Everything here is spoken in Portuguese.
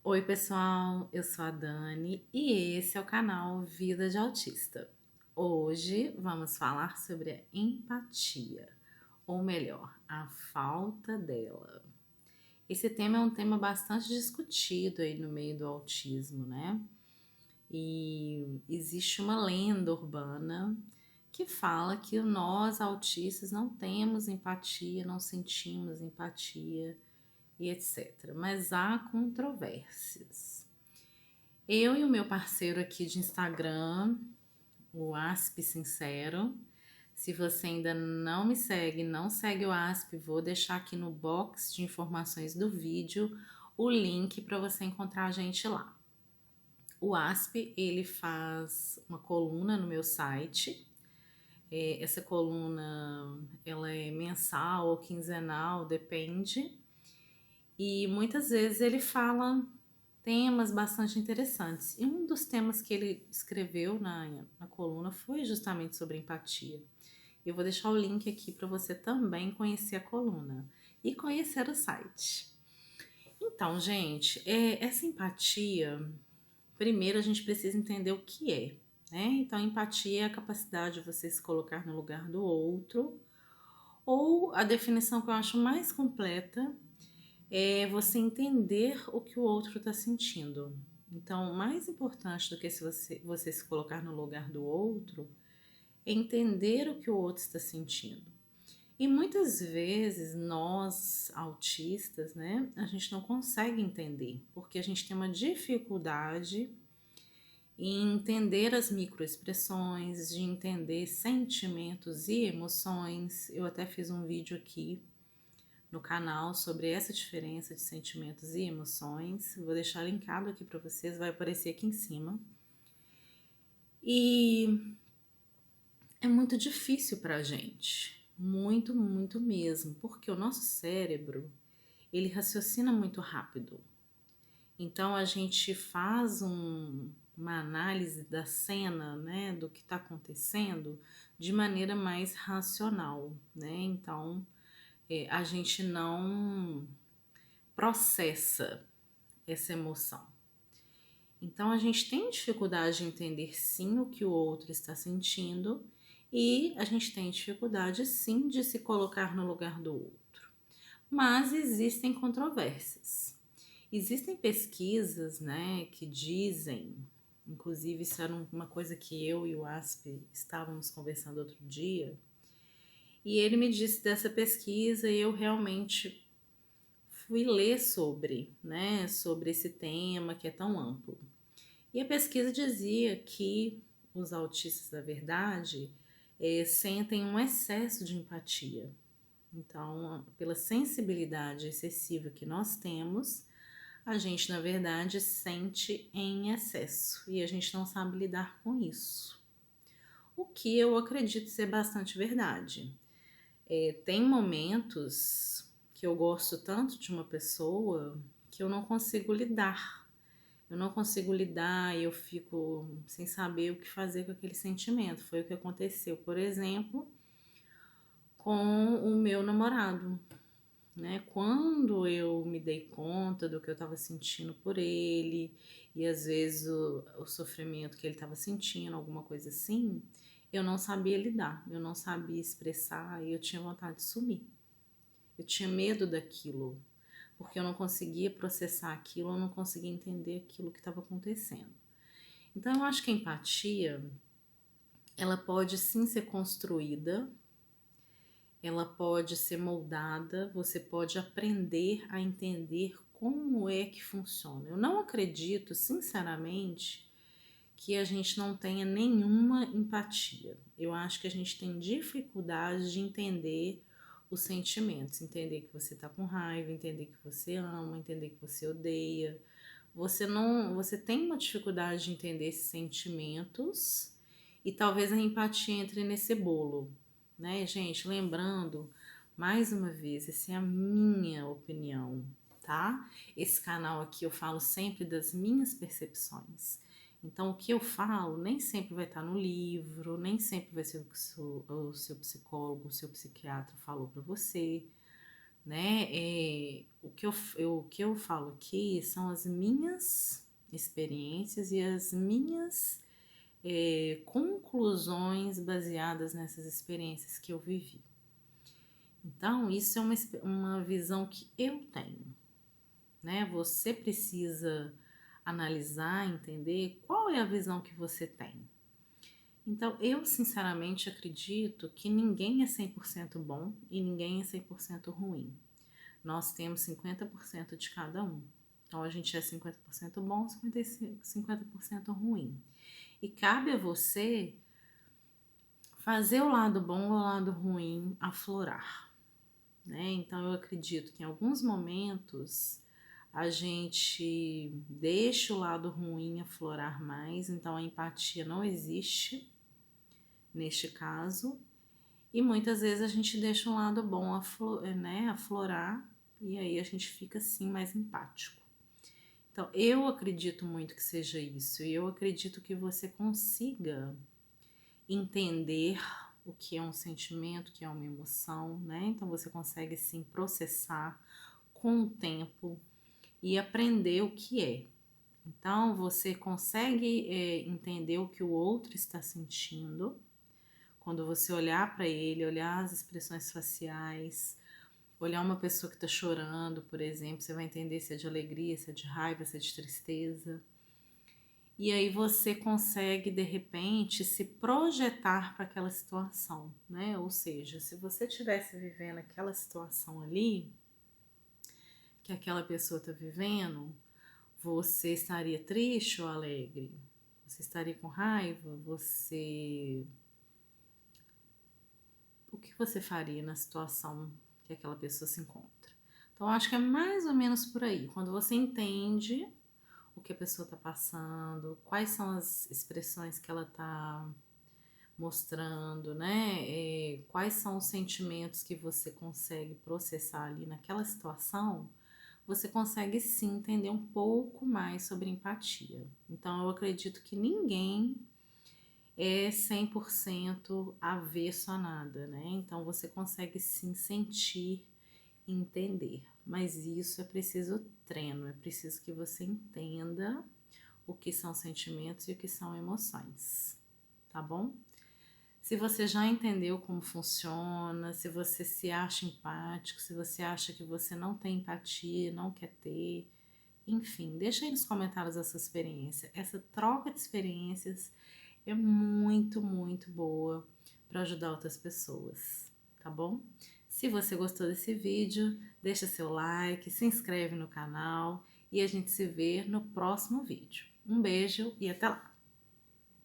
Oi, pessoal, eu sou a Dani e esse é o canal Vida de Autista. Hoje vamos falar sobre a empatia, ou melhor, a falta dela. Esse tema é um tema bastante discutido aí no meio do autismo, né? E existe uma lenda urbana que fala que nós autistas não temos empatia, não sentimos empatia e etc. Mas há controvérsias. Eu e o meu parceiro aqui de Instagram, o Asp Sincero. Se você ainda não me segue, não segue o Asp, vou deixar aqui no box de informações do vídeo o link para você encontrar a gente lá. O Asp, ele faz uma coluna no meu site. Essa coluna, ela é mensal ou quinzenal, depende. E muitas vezes ele fala temas bastante interessantes. E um dos temas que ele escreveu na coluna foi justamente sobre empatia. Eu vou deixar o link aqui para você também conhecer a coluna e conhecer o site. Então, gente, essa empatia, primeiro a gente precisa entender o que é, né? Então, empatia é a capacidade de você se colocar no lugar do outro, ou a definição que eu acho mais completa é você entender o que o outro está sentindo. Então, mais importante do que se você se colocar no lugar do outro é entender o que o outro está sentindo. E muitas vezes nós autistas, né, a gente não consegue entender, porque a gente tem uma dificuldade em entender as microexpressões, de entender sentimentos e emoções. Eu até fiz um vídeo aqui no canal sobre essa diferença de sentimentos e emoções. Vou deixar linkado aqui para vocês, vai aparecer aqui em cima. E é muito difícil para a gente, muito, muito mesmo, porque o nosso cérebro, ele raciocina muito rápido. Então a gente faz uma análise da cena, né, do que está acontecendo, de maneira mais racional, né? Então a gente não processa essa emoção. Então a gente tem dificuldade de entender sim o que o outro está sentindo e a gente tem dificuldade sim de se colocar no lugar do outro. Mas existem controvérsias. Existem pesquisas, né, que dizem, inclusive isso era uma coisa que eu e o Asp estávamos conversando outro dia, e ele me disse dessa pesquisa e eu realmente fui ler sobre, né, sobre esse tema que é tão amplo. E a pesquisa dizia que os autistas da verdade sentem um excesso de empatia. Então, pela sensibilidade excessiva que nós temos, a gente na verdade sente em excesso e a gente não sabe lidar com isso. O que eu acredito ser bastante verdade. Tem momentos que eu gosto tanto de uma pessoa que eu não consigo lidar. Eu não consigo lidar e eu fico sem saber o que fazer com aquele sentimento. Foi o que aconteceu, por exemplo, com o meu namorado, né? Quando eu me dei conta do que eu estava sentindo por ele e às vezes o sofrimento que ele estava sentindo, alguma coisa assim, eu não sabia lidar, eu não sabia expressar e eu tinha vontade de sumir. Eu tinha medo daquilo, porque eu não conseguia processar aquilo, eu não conseguia entender aquilo que estava acontecendo. Então eu acho que a empatia, ela pode sim ser construída, ela pode ser moldada, você pode aprender a entender como é que funciona. Eu não acredito, sinceramente, que a gente não tenha nenhuma empatia. Eu acho que a gente tem dificuldade de entender os sentimentos, entender que você tá com raiva, entender que você ama, entender que você odeia. Você tem uma dificuldade de entender esses sentimentos e talvez a empatia entre nesse bolo, né, gente? Lembrando, mais uma vez, essa é a minha opinião, tá? Esse canal aqui eu falo sempre das minhas percepções. Então, o que eu falo nem sempre vai estar no livro, nem sempre vai ser o que o seu psicólogo, o seu psiquiatra falou para você. né? O que eu falo aqui são as minhas experiências e as minhas conclusões baseadas nessas experiências que eu vivi. Então, isso é uma visão que eu tenho, né? Você precisa analisar, entender qual é a visão que você tem. Então, eu sinceramente acredito que ninguém é 100% bom e ninguém é 100% ruim. Nós temos 50% de cada um. Então, a gente é 50% bom, 50% ruim. E cabe a você fazer o lado bom ou o lado ruim aflorar, né? Então, eu acredito que em alguns momentos a gente deixa o lado ruim aflorar mais, então a empatia não existe neste caso, e muitas vezes a gente deixa um lado bom aflorar, e aí a gente fica assim mais empático. Então, eu acredito muito que seja isso, e eu acredito que você consiga entender o que é um sentimento, o que é uma emoção, né? Então, você consegue sim processar com o tempo e aprender o que é. Então, você consegue entender o que o outro está sentindo quando você olhar para ele, olhar as expressões faciais, olhar uma pessoa que está chorando, por exemplo, você vai entender se é de alegria, se é de raiva, se é de tristeza. E aí você consegue, de repente, se projetar para aquela situação, né? Ou seja, se você estivesse vivendo aquela situação ali, que aquela pessoa está vivendo, você estaria triste ou alegre? Você estaria com raiva? O que você faria na situação que aquela pessoa se encontra? Então, acho que é mais ou menos por aí. Quando você entende o que a pessoa está passando, quais são as expressões que ela está mostrando, né? Quais são os sentimentos que você consegue processar ali naquela situação, você consegue sim entender um pouco mais sobre empatia. Então, eu acredito que ninguém é 100% avesso a nada, né? Então, você consegue sim sentir e entender. Mas isso é preciso treino, é preciso que você entenda o que são sentimentos e o que são emoções, tá bom? Se você já entendeu como funciona, se você se acha empático, se você acha que você não tem empatia, não quer ter, enfim, deixa aí nos comentários a sua experiência. Essa troca de experiências é muito, muito boa para ajudar outras pessoas, tá bom? Se você gostou desse vídeo, deixa seu like, se inscreve no canal e a gente se vê no próximo vídeo. Um beijo e até lá!